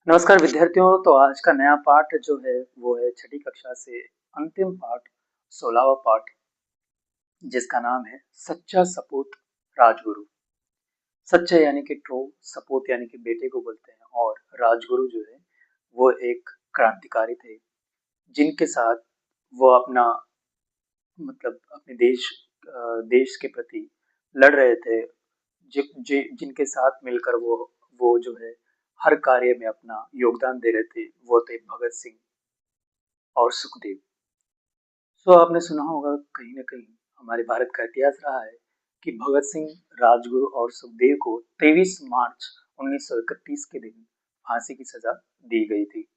नमस्कार विद्यार्थियों। तो आज का नया पाठ जो है वो है छठी कक्षा से अंतिम पाठ 16वां पाठ, जिसका नाम है सच्चा सपूत राजगुरु। सच्चा यानी कि ट्रू, सपूत यानी कि बेटे को बोलते हैं, और राजगुरु जो है वो एक क्रांतिकारी थे जिनके साथ वो अपना अपने देश के प्रति लड़ रहे थे। जिनके साथ मिलकर वो जो है हर कार्य में अपना योगदान दे रहे थे, वो थे भगत सिंह और सुखदेव। सो आपने सुना होगा, कहीं ना कहीं हमारे भारत का इतिहास रहा है कि भगत सिंह, राजगुरु और सुखदेव को 23 मार्च 1931 के दिन फांसी की सजा दी गई थी,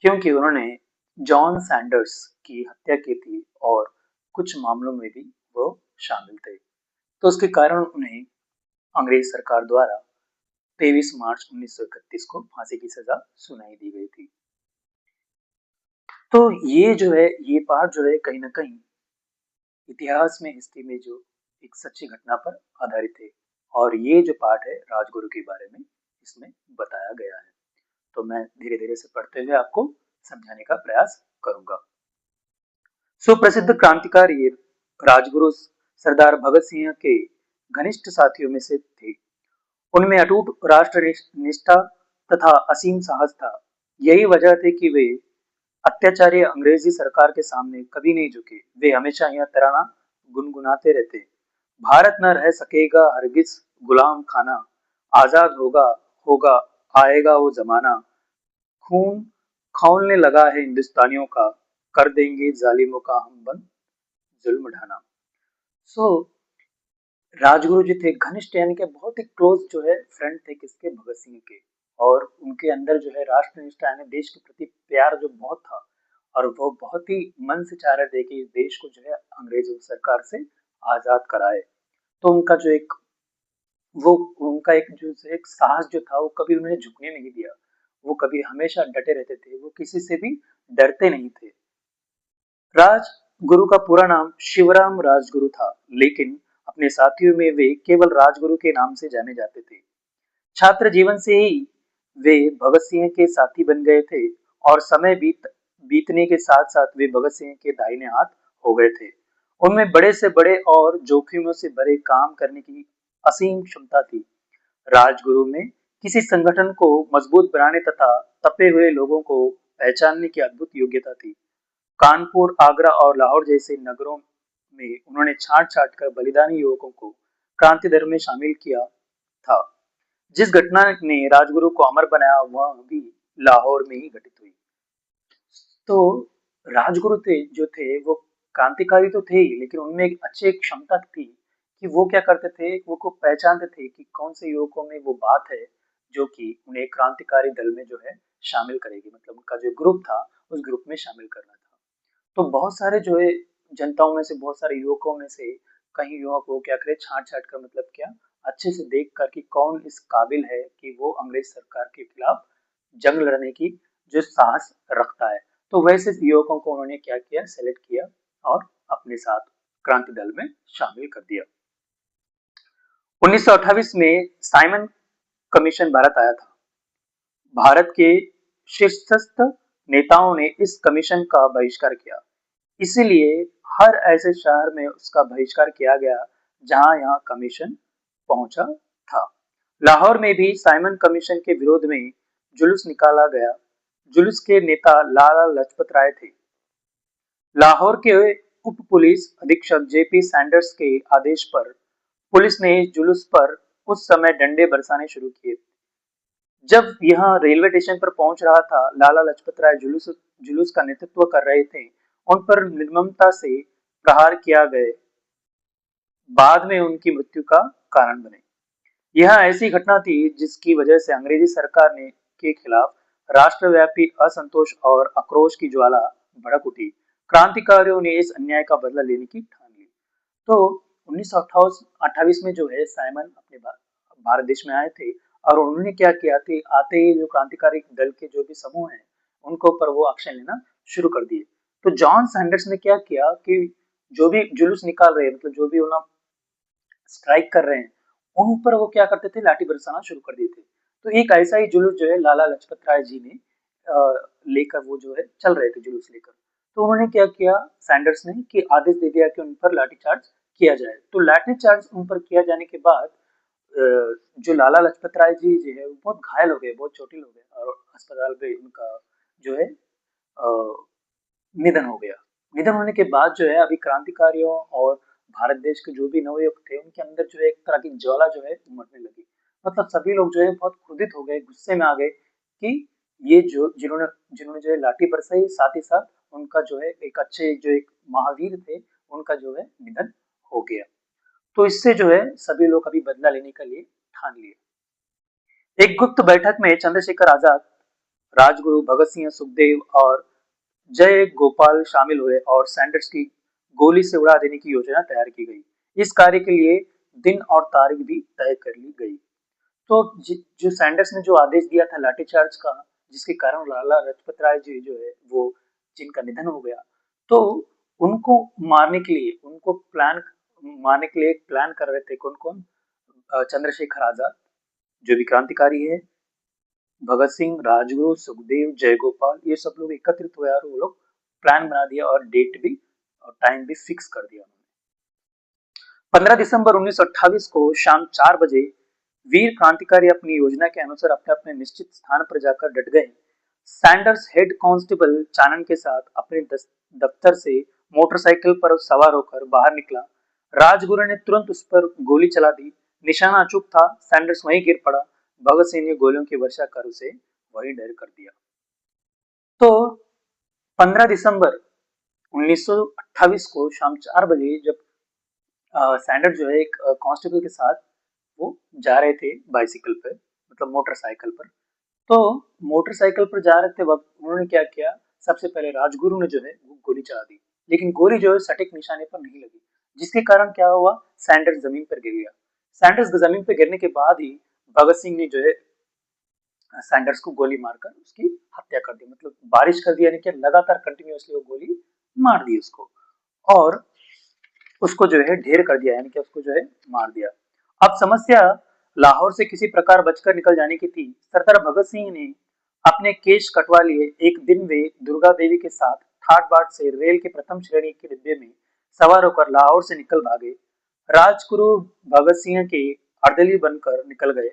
क्योंकि उन्होंने जॉन सैंडर्स की हत्या की थी और कुछ मामलों में भी वो शामिल थे। तो उसके कारण उन्हें अंग्रेज सरकार द्वारा 23 मार्च 1931 को फांसी की सजा सुनाई दी गई थी। तो ये जो है, ये पाठ जो है कहीं ना कहीं इतिहास में, हिस्ट्री में जो एक सच्ची घटना पर आधारित है, और ये जो पाठ है राजगुरु के बारे में इसमें बताया गया है। तो मैं धीरे धीरे से पढ़ते हुए आपको समझाने का प्रयास करूंगा। सुप्रसिद्ध क्रांतिकारी राजगुरु सरदार भगत सिंह के घनिष्ठ साथियों में से थे। उनमें अटूट राष्ट्र निष्ठा तथा असीम साहस था। यही वजह थी कि वे अत्याचारी अंग्रेजी सरकार के सामने कभी नहीं झुके। वे हमेशा यह तराना गुनगुनाते रहते, भारत न रह सकेगा हरगिज गुलाम खाना, आजाद होगा होगा आएगा वो जमाना, खून खौलने लगा है हिंदुस्तानियों का, कर देंगे जालिमों का हम बंद जुल्म ढाना। सो राजगुरु जी थे घनिष्ठ, यानी कि बहुत ही क्लोज जो है फ्रेंड थे किसके, भगत सिंह के। और उनके अंदर जो है राष्ट्रनिष्ठा यानी देश के प्रति प्यार जो बहुत था, और वो बहुत ही मन से चाह रहे थे कि इस देश को जो है अंग्रेजों सरकार से आजाद कराए। तो उनका जो एक वो उनका एक जो एक साहस जो था, वो कभी उन्हें झुकने नहीं दिया। वो कभी हमेशा डटे रहते थे, वो किसी से भी डरते नहीं थे। राजगुरु का पूरा नाम शिवराम राजगुरु था, लेकिन अपने साथियों में वे केवल राजगुरु के नाम से जाने जाते थे। छात्र जीवन से ही वे भगत सिंह के साथी बन गए थे, और समय बीतने के साथ साथ वे भगत सिंह के दाहिने हाथ हो गए थे। उनमें बड़े से बड़े और जोखिमों से भरे काम करने की असीम क्षमता थी। राजगुरु में किसी संगठन को मजबूत बनाने तथा तपे हुए लोगों को पहचानने की अद्भुत योग्यता थी। कानपुर, आगरा और लाहौर जैसे नगरों में उन्होंने छांट छांट कर बलिदानी युवकों को क्रांति दल में शामिल किया था। जिस घटना ने राजगुरु को अमर बनाया, वह भी लाहौर में ही घटित हुई। तो राजगुरु थे जो थे वो क्रांतिकारी तो थे ही, लेकिन उनमें एक अच्छी एक क्षमता थी कि वो क्या करते थे, वो को पहचानते थे कि कौन से युवकों में वो बात है जो कि उन्हें क्रांतिकारी दल में जो है शामिल करेगी। उनका जो ग्रुप था, उस ग्रुप में शामिल करना था। तो बहुत सारे जो है जनताओं में से, बहुत सारे युवकों में से कई युवक वो क्या करे, छांट छांट कर क्या, अच्छे से देख कर कि कौन इस काबिल है कि वो अंग्रेज सरकार के खिलाफ जंग लड़ने की जो साहस रखता है। तो वैसे युवकों को उन्होंने क्या किया, सेलेक्ट किया और अपने साथ क्रांति दल में शामिल कर दिया। 1928 में साइमन कमीशन भारत आया था। भारत के शीर्षस्थ नेताओं ने इस कमीशन का बहिष्कार किया, इसीलिए हर ऐसे शहर में उसका बहिष्कार किया गया जहां यह कमीशन पहुंचा था। लाहौर में भी साइमन कमीशन के विरोध में जुलूस निकाला गया। जुलूस के नेता लाला लजपत राय थे। लाहौर के उप पुलिस अधीक्षक जेपी सैंडर्स के आदेश पर पुलिस ने जुलूस पर उस समय डंडे बरसाने शुरू किए। जब यह रेलवे स्टेशन पर पहुंच रहा था, लाला लजपत राय जुलूस जुलूस का नेतृत्व कर रहे थे। उन पर निर्ममता से प्रहार किया गए, बाद में उनकी मृत्यु का कारण बने। यह ऐसी घटना थी जिसकी वजह से अंग्रेजी सरकार ने के खिलाफ राष्ट्रव्यापी असंतोष और आक्रोश की ज्वाला भड़क उठी। क्रांतिकारियों ने इस अन्याय का बदला लेने की ठान ली। तो 1928 में जो है साइमन अपने भारत देश में आए थे, और उन्होंने क्या किया थे, आते ही जो क्रांतिकारी दल के जो भी समूह हैं उनके ऊपर वो एक्शन लेना शुरू कर दिए। तो जॉन सैंडर्स ने क्या किया कि जो भी जुलूस निकाल रहे, जो भी उन्हें स्ट्राइक कर रहे हैं, उन पर वो क्या करते थे, लाठी बरसाना शुरू कर दिए थे। तो एक ऐसा ही जुलूस जो है लाला लाजपत राय जी ने लेकर वो जो है चल रहे थे जुलूस लेकर। तो उन्होंने क्या किया, सैंडर्स ने कि आदेश दे दिया कि उन पर लाठीचार्ज किया जाए। तो लाठीचार्ज उन पर किया जाने के बाद जो लाला लाजपत राय जी है वो बहुत घायल हो गए, बहुत चोटिल हो गए और अस्पताल पे उनका जो है निधन हो गया। निधन होने के बाद जो है अभी क्रांतिकारियों और भारत देश के जो भी नवयुवक थे उनके अंदर जो है एक तरह की ज्वाला जो है उमड़ने लगी। मतलब सभी लोग जो है बहुत क्रोधित हो गए, गुस्से में आ गए कि ये जो जिन्होंने जिन्होंने जो है लाठी बरसाई, साथ ही साथ उनका जो है एक अच्छे जो एक महावीर थे उनका जो है निधन हो गया। तो इससे जो है सभी लोग अभी बदला लेने के लिए ठान लिए। एक गुप्त बैठक में चंद्रशेखर आजाद, राजगुरु भगत सिंह, सुखदेव और जय गोपाल शामिल हुए और सैंडर्स की गोली से उड़ा देने की योजना तैयार की गई। इस कार्य के लिए दिन और तारीख भी तय कर ली गई। तो जो सैंडर्स ने जो आदेश दिया था लाठीचार्ज का, जिसके कारण लाला लाजपत राय जी जो है वो जिनका निधन हो गया, तो उनको मारने के लिए उनको प्लान मारने के लिए एक प्लान कर रहे थे कौन कौन, चंद्रशेखर आजाद जो भी क्रांतिकारी है, भगत सिंह, राजगुरु, सुखदेव, जयगोपाल, ये सब लोग एकत्रित हुए और वो लोग प्लान बना दिया और डेट भी और टाइम भी फिक्स कर दिया। 15 दिसंबर 1928 को शाम 4 बजे वीर क्रांतिकारी अपनी योजना के अनुसार अपने अपने निश्चित स्थान पर जाकर डट गए। सैंडर्स हेड कांस्टेबल चानन के साथ अपने दफ्तर से मोटरसाइकिल पर सवार होकर बाहर निकला। राजगुरु ने तुरंत उस पर गोली चला दी। निशाना अचूक था, सैंडर्स वहीं गिर पड़ा। भगत सिंह ने गोलियों की वर्षा कर उसे वहीं ढेर कर दिया। तो 15 दिसंबर 1928 को शाम 4 बजे जब सैंडर्स जो है एक कांस्टेबल के साथ वो जा रहे थे बाइसिकल पे, मतलब मोटरसाइकिल पर। तो मोटरसाइकिल पर जा रहे थे वक्त उन्होंने क्या किया, सबसे पहले राजगुरु ने जो है वो गोली चला दी, लेकिन गोली जो है सटीक निशाने पर नहीं लगी, जिसके कारण क्या हुआ, सैंडर्स जमीन पर गिर गया। सैंडर्स जमीन पर गिरने के बाद ही भगत सिंह ने जो है सैंडर्स को गोली मारकर उसकी हत्या कर दी, मतलब बारिश कर दिया, यानी कि लगातार कंटिन्यूअसली वो गोली मार दी उसको और उसको जो है ढेर कर दिया, यानी कि उसको जो है मार दिया। अब समस्या लाहौर से किसी प्रकार बचकर निकल जाने की थी। सरदार भगत सिंह ने अपने केश कटवा लिए। एक दिन वे दुर्गा देवी के साथ ठाट बाट से रेल के प्रथम श्रेणी के डिब्बे में सवार होकर लाहौर से निकल भागे। राजगुरु भगत सिंह के अर्दली बनकर निकल गए।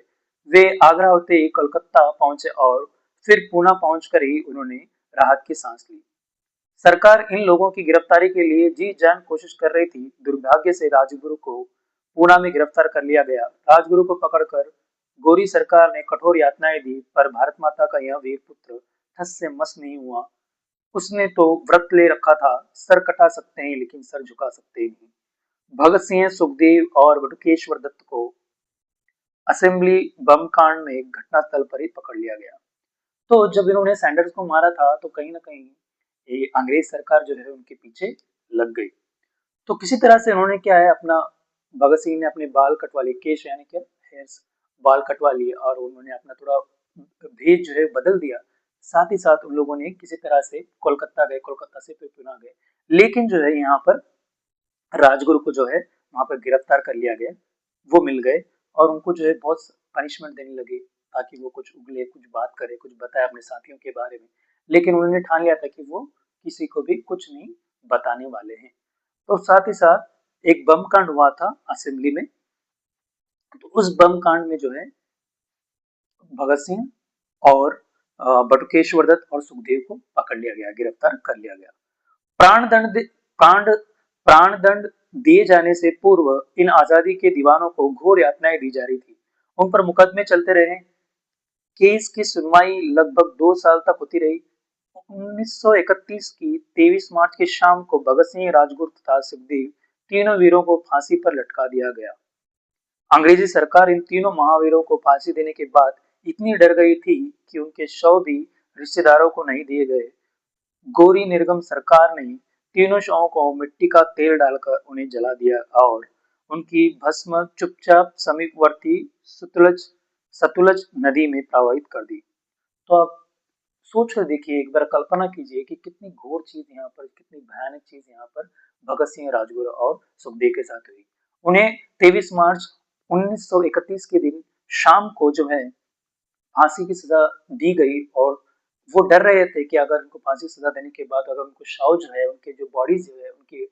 वे आगरा होते ही कोलकाता पहुंचे और फिर पूना पहुंचकर ही उन्होंने राहत की सांस ली। सरकार इन लोगों की गिरफ्तारी के लिए जी जान कोशिश कर रही थी। दुर्भाग्य से राजगुरु को पूना में गिरफ्तार कर लिया गया। राजगुरु को पकड़कर गोरी सरकार ने कठोर यातनाएं दी, पर भारत माता का यह वीर पुत्र ठस से मस नहीं हुआ। उसने तो व्रत ले रखा था, सर कटा सकते हैं लेकिन सर झुका सकते नहीं। भगत सिंह, सुखदेव और बटुकेश्वर दत्त को असेंबली बम कांड में घटनास्थल पर ही पकड़ लिया गया। तो जब इन्होंने सैंडर्स को मारा था तो कहीं ना कहीं ये अंग्रेज सरकार जो है उनके पीछे लग गई। तो किसी तरह से उन्होंने क्या है अपना, भगत सिंह ने अपने बाल कटवा लिए, केश यानी क्या हेयर्स, बाल कटवा लिए और उन्होंने अपना थोड़ा भेष जो है बदल दिया। साथ ही साथ उन लोगों ने किसी तरह से कोलकाता गए, कोलकाता से फिर पुणे गए, लेकिन जो है यहाँ पर राजगुरु को जो है वहां पर गिरफ्तार कर लिया गया। वो मिल गए और उनको जो है बहुत पनिशमेंट देने लगे ताकि वो कुछ उगले, कुछ बात करे, कुछ बताए अपने साथियों के बारे में। लेकिन उन्होंने ठान लिया था कि वो किसी को भी कुछ नहीं बताने वाले हैं। तो साथ ही साथ एक बम कांड हुआ था असेंबली में। तो उस बम कांड में जो है भगत सिंह और बटुकेश्वर दत्त और सुखदेव को पकड़ लिया गया, गिरफ्तार कर लिया गया। प्राण दंड कांड प्राण दंड दिए जाने से पूर्व इन आजादी के दीवानों को घोर यातनाएं दी जा रही थी। उन पर मुकदमे चलते रहे। केस की सुनवाई लगभग 2 साल तक होती रही। 1931 की 23 मार्च की शाम को भगत सिंह, राजगुरु तथा सुखदेव तीनों वीरों को फांसी पर लटका दिया गया। अंग्रेजी सरकार इन तीनों महावीरों को फांसी देने के बाद इतनी डर गई थी कि उनके शव भी रिश्तेदारों को नहीं दिए गए। गोरी निर्गम सरकार ने तीनों शवों को मिट्टी का तेल डालकर उन्हें जला दिया और उनकी भस्म चुपचाप समीपवर्ती सतलज सतलुज नदी में प्रवाहित कर दी। तो आप सोच कर देखिए, एक बार कल्पना कीजिए कि कितनी घोर चीज यहाँ पर, कितनी भयानक चीज यहाँ पर भगत सिंह, राजगुरु और सुखदेव के साथ हुई। उन्हें 23 मार्च 1931 के दिन शाम को जो है फांसी की सजा दी गई और वो डर रहे थे कि अगर उनको फांसी की सजा देने के बाद अगर उनको शव जो है, उनके जो बॉडी जो है, उनके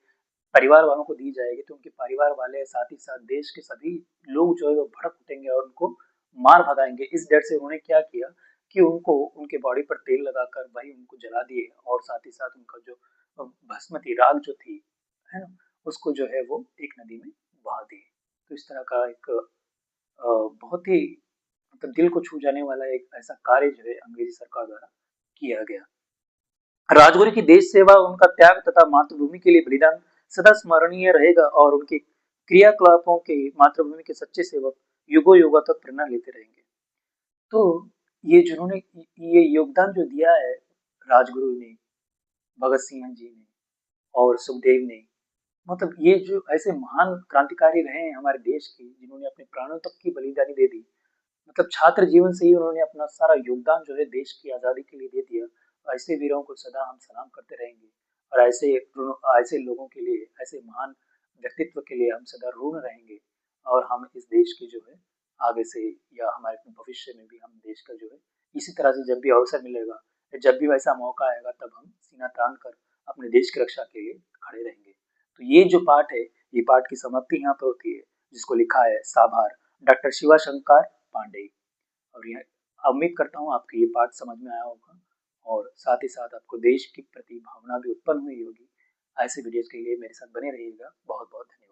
परिवार वालों को दी जाएगी, तो उनके परिवार वाले साथ ही साथ देश के सभी लोग जो है वो भड़क उठेंगे और उनको मार भगाएंगे। इस डर से उन्होंने क्या किया कि उनको उनके बॉडी पर तेल लगाकर भाई उनको जला दिए और साथ ही साथ उनका जो भस्म थी, राख जो थी, है ना, उसको जो है वो एक नदी में बहा दिए। तो इस तरह का एक बहुत ही मतलब दिल को छू जाने वाला एक ऐसा कार्य जो है अंग्रेजी सरकार द्वारा किया गया। राजगुरु की देश सेवा, उनका त्याग तथा मातृभूमि के लिए बलिदान सदा स्मरणीय रहेगा और उनके क्रियाकलापों के मातृभूमि के सच्चे सेवक युगों युगों तक प्रेरणा लेते रहेंगे। तो ये जिन्होंने ये योगदान जो दिया है राजगुरु ने, भगत सिंह जी ने और सुखदेव ने, मतलब ये जो ऐसे महान क्रांतिकारी रहे हैं हमारे देश के, जिन्होंने अपने प्राणों तक की बलिदानी दे दी, मतलब छात्र जीवन से ही उन्होंने अपना सारा योगदान जो है देश की आजादी के लिए दे दिया। ऐसे वीरों को सदा हम सलाम करते रहेंगे और ऐसे लोगों के लिए, ऐसे महान व्यक्तित्व के लिए हम सदा ऋण रहेंगे। और हम इस देश की जो है आगे से या हमारे भविष्य में भी हम देश का जो है इसी तरह से जब भी अवसर मिलेगा, जब भी वैसा मौका आएगा, तब हम सीना तान कर अपने देश की रक्षा के लिए खड़े रहेंगे। तो ये जो पाठ है, ये पाठ की समाप्ति यहाँ पर होती है, जिसको लिखा है साभार, डॉक्टर शिवाशंकर पांडे। और यह उम्मीद करता हूँ आपको ये पाठ समझ में आया होगा और साथ ही साथ आपको देश के प्रति भावना भी उत्पन्न हुई होगी। ऐसे वीडियोस के लिए मेरे साथ बने रहिएगा। बहुत बहुत धन्यवाद।